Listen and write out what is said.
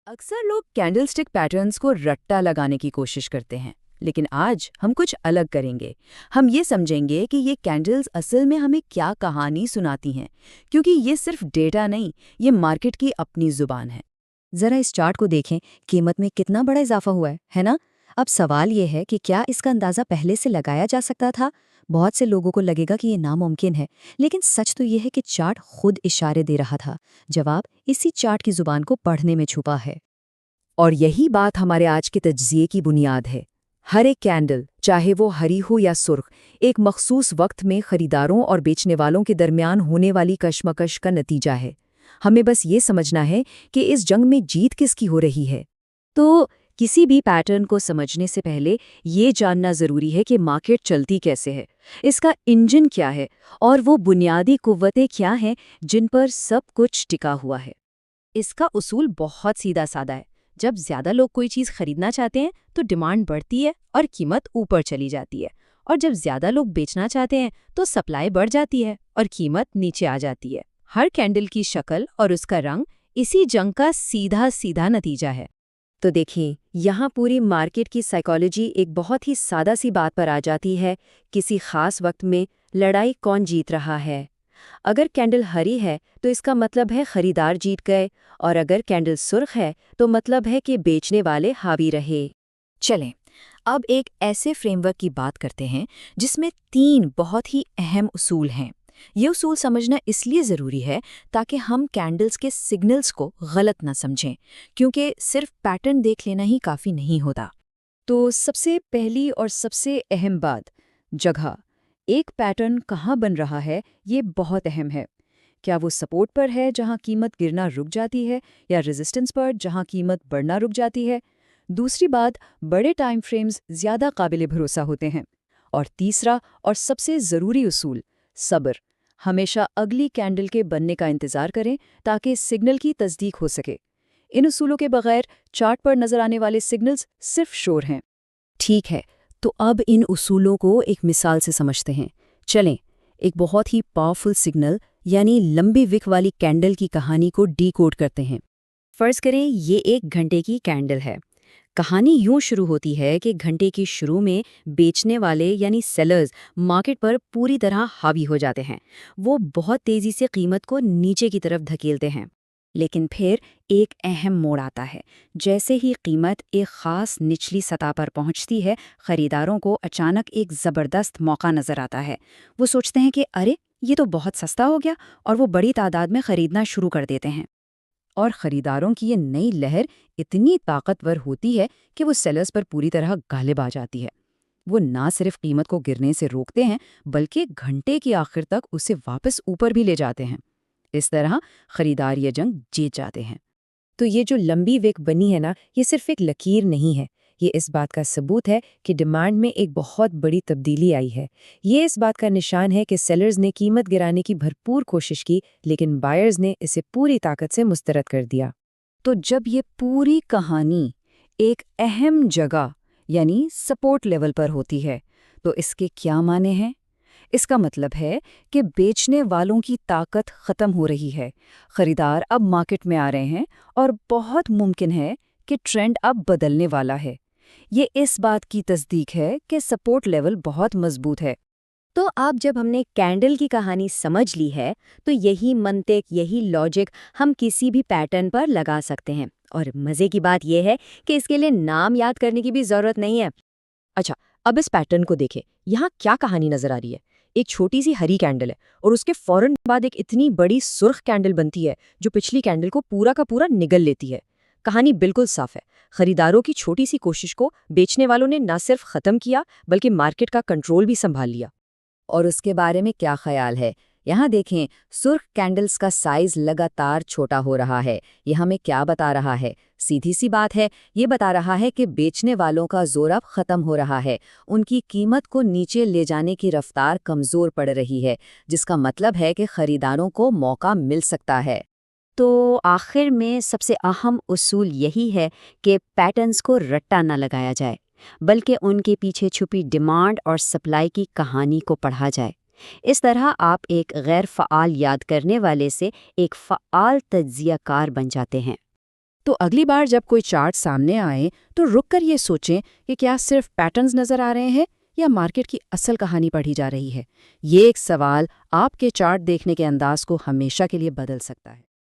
अक्सर लोग candle stick patterns को रट्टा लगाने की कोशिश करते हैं, लेकिन आज हम कुछ अलग करेंगे। हम ये समझेंगे कि ये कैंडल्स असल में हमें क्या कहानी सुनाती हैं, क्योंकि ये सिर्फ डेटा नहीं, ये मार्केट की अपनी जुबान है। जरा इस चार्ट को देखें, कीमत में कितना बड़ा इजाफा हुआ है ना? अब सवाल ये है कि क्या इसका अंदाजा पहले से लगाया जा सकता था? बहुत से लोगों को लगेगा कि ये नामुमकिन है, लेकिन सच तो ये है कि चार्ट खुद इशारे दे रहा था। जवाब इसी चार्ट की जुबान को पढ़ने में छुपा है। और यही बात हमारे आज के तज्जिए की बुनियाद है। हर एक कैंडल, चाहे वो हरी हो या सुर्ख, एक मखसूस वक्त में खरीदारों और बेचने वालों के दरमियान होने वाली कशमकश का नतीजा है। हमें बस ये समझना है कि इस जंग में जीत किसकी हो रही है। तो किसी भी पैटर्न को समझने से पहले ये जानना ज़रूरी है कि मार्केट चलती कैसे है, इसका इंजन क्या है और वो बुनियादी कुव्वतें क्या हैं जिन पर सब कुछ टिका हुआ है। इसका उसूल बहुत सीधा साधा है। जब ज़्यादा लोग कोई चीज़ खरीदना चाहते हैं तो डिमांड बढ़ती है और कीमत ऊपर चली जाती है, और जब ज़्यादा लोग बेचना चाहते हैं तो सप्लाई बढ़ जाती है और कीमत नीचे आ जाती है। हर कैंडल की शक्ल और उसका रंग इसी जंग का सीधा सीधा नतीजा है। तो देखिए, यहाँ पूरी मार्केट की साइकोलॉजी एक बहुत ही सादा सी बात पर आ जाती है। किसी खास वक्त में लड़ाई कौन जीत रहा है। अगर कैंडल हरी है तो इसका मतलब है खरीदार जीत गए, और अगर कैंडल सुर्ख है तो मतलब है कि बेचने वाले हावी रहे। चलें, अब एक ऐसे फ्रेमवर्क की बात करते हैं जिसमें 3 बहुत ही अहम उसूल हैं। ये उसूल समझना इसलिए ज़रूरी है ताकि हम कैंडल्स के सिग्नल्स को गलत न समझें, क्योंकि सिर्फ पैटर्न देख लेना ही काफ़ी नहीं होता। तो सबसे पहली और सबसे अहम बात, जगह। एक पैटर्न कहाँ बन रहा है, ये बहुत अहम है। क्या वो सपोर्ट पर है जहाँ कीमत गिरना रुक जाती है, या रेजिस्टेंस पर जहाँ कीमत बढ़ना रुक जाती है? दूसरी बात, बड़े टाइम फ्रेम्स ज़्यादा काबिल भरोसा होते हैं। और तीसरा और सबसे ज़रूरी उसूल, सब्र। हमेशा अगली कैंडल के बनने का इंतज़ार करें ताकि सिग्नल की तस्दीक हो सके। इन उसूलों के बगैर चार्ट पर नजर आने वाले सिग्नल्स सिर्फ शोर हैं। ठीक है, तो अब इन उसूलों को एक मिसाल से समझते हैं। चलें, एक बहुत ही पावरफुल सिग्नल यानी लंबी विक वाली कैंडल की कहानी को डीकोड करते हैं। फर्ज करें ये 1 घंटे की कैंडल है। कहानी यूं शुरू होती है कि घंटे की शुरू में बेचने वाले यानी सेलर्स मार्केट पर पूरी तरह हावी हो जाते हैं। वो बहुत तेजी से कीमत को नीचे की तरफ धकेलते हैं। लेकिन फिर एक अहम मोड़ आता है। जैसे ही कीमत एक खास निचली सतह पर पहुंचती है, खरीदारों को अचानक एक ज़बरदस्त मौका नज़र आता है। वो सोचते हैं कि अरे, ये तो बहुत सस्ता हो गया, और वो बड़ी तादाद में खरीदना शुरू कर देते हैं। और खरीदारों की ये नई लहर इतनी ताकतवर होती है कि वो सेलर्स पर पूरी तरह गालिब आ जाती है। वो ना सिर्फ कीमत को गिरने से रोकते हैं, बल्कि घंटे के आखिर तक उसे वापस ऊपर भी ले जाते हैं। इस तरह खरीदार ये जंग जीत जाते हैं। तो ये जो लंबी विक बनी है ना, ये सिर्फ एक लकीर नहीं है। ये इस बात का सबूत है कि डिमांड में एक बहुत बड़ी तब्दीली आई है। ये इस बात का निशान है कि सेलर्स ने कीमत गिराने की भरपूर कोशिश की, लेकिन बायर्स ने इसे पूरी ताकत से मुस्तरद कर दिया। तो जब ये पूरी कहानी एक अहम जगह यानी सपोर्ट लेवल पर होती है, तो इसके क्या माने हैं? इसका मतलब है कि बेचने वालों की ताकत खत्म हो रही है। खरीदार अब मार्केट में आ रहे हैं, और बहुत मुमकिन है कि ट्रेंड अब बदलने वाला है। ये इस बात की तस्दीक है कि सपोर्ट लेवल बहुत मजबूत है। तो अब जब हमने कैंडल की कहानी समझ ली है, तो यही मंतिक, यही लॉजिक हम किसी भी पैटर्न पर लगा सकते हैं। और मज़े की बात यह है कि इसके लिए नाम याद करने की भी ज़रूरत नहीं है। अच्छा, अब इस पैटर्न को देखें। यहाँ क्या कहानी नजर आ रही है? एक छोटी सी हरी कैंडल है, और उसके फौरन बाद एक इतनी बड़ी सुर्ख कैंडल बनती है जो पिछली कैंडल को पूरा का पूरा निगल लेती है। कहानी बिल्कुल साफ है। खरीदारों की छोटी सी कोशिश को बेचने वालों ने न सिर्फ खत्म किया, बल्कि मार्केट का कंट्रोल भी संभाल लिया। और उसके बारे में क्या ख्याल है? यहाँ देखें, सुर्ख कैंडल्स का साइज लगातार छोटा हो रहा है। ये हमें क्या बता रहा है? सीधी सी बात है, ये बता रहा है कि बेचने वालों का जोर अब खत्म हो रहा है। उनकी कीमत को नीचे ले जाने की रफ्तार कमज़ोर पड़ रही है, जिसका मतलब है कि खरीदारों को मौका मिल सकता है। तो आखिर में सबसे अहम उसूल यही है कि पैटर्न्स को रट्टा न लगाया जाए, बल्कि उनके पीछे छुपी डिमांड और सप्लाई की कहानी को पढ़ा जाए। इस तरह आप एक गैर फ़आल याद करने वाले से एक फ़आल तज्ज़ियाकार बन जाते हैं। تو اگلی بار جب کوئی چارٹ سامنے آئے تو رک کر یہ سوچیں کہ کیا صرف پیٹرنز نظر آ رہے ہیں یا مارکیٹ کی اصل کہانی پڑھی جا رہی ہے۔ یہ ایک سوال آپ کے چارٹ دیکھنے کے انداز کو ہمیشہ کے لیے بدل سکتا ہے۔